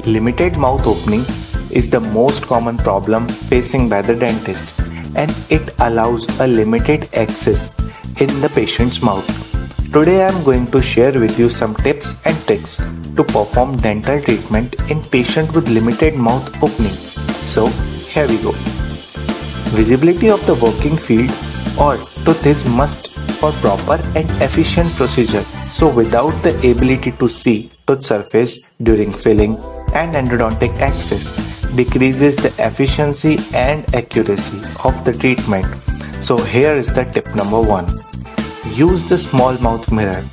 Limited mouth opening is the most common problem facing by the dentist, and it allows a limited access in the patient's mouth. Today I am going to share with you some tips and tricks to perform dental treatment in patients with limited mouth opening. So here we go. Visibility of the working field or tooth is must for proper and efficient procedure. So without the ability to see tooth surface during filling and endodontic access decreases the efficiency and accuracy of the treatment. So here is the tip number 1. Use the small mouth mirror.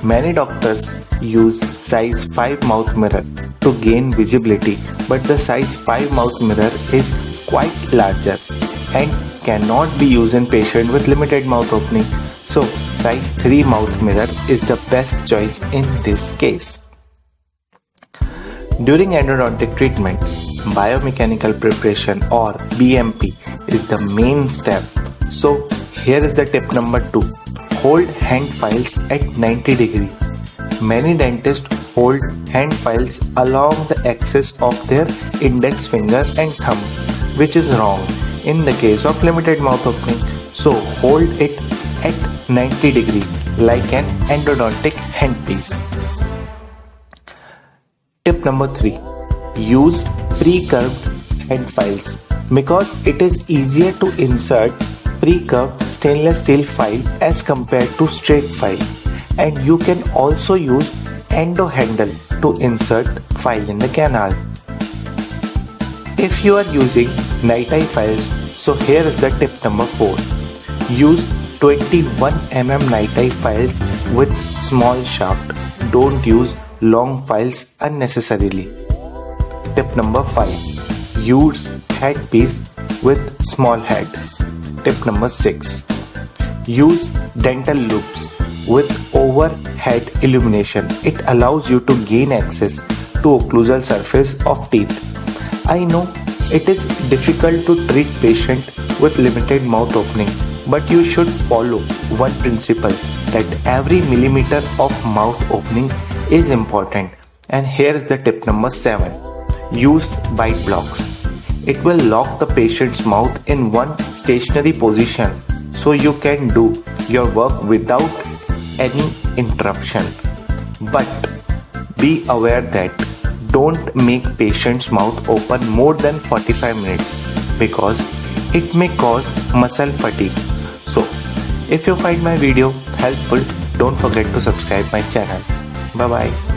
Many doctors use size 5 mouth mirror to gain visibility, but the size 5 mouth mirror is quite larger and cannot be used in patients with limited mouth opening. So size 3 mouth mirror is the best choice in this case. During endodontic treatment, biomechanical preparation or BMP is the main step. So here is the tip number 2. Hold hand files at 90 degree. Many dentists hold hand files along the axis of their index finger and thumb, which is wrong in the case of limited mouth opening. So hold it at 90 degree like an endodontic handpiece. Tip number 3. Use pre-curved hand files. Because it is easier to insert pre-curved stainless steel file as compared to straight file, and you can also use endo handle to insert file in the canal. If you are using night-eye files, so here is the tip number 4. Use 21 mm night-eye files with small shaft. Don't use long files unnecessarily. Tip number 5. Use headpiece with small head. Tip number 6. Use dental loops with overhead illumination. It allows you to gain access to occlusal surface of teeth. I know it is difficult to treat patient with limited mouth opening, but you should follow one principle, that every millimeter of mouth opening is important. And here is the tip number 7. Use bite blocks. It will lock the patient's mouth in one stationary position so you can do your work without any interruption. But be aware that don't make patient's mouth open more than 45 minutes because it may cause muscle fatigue. So if you find my video helpful, don't forget to subscribe my channel. Bye bye.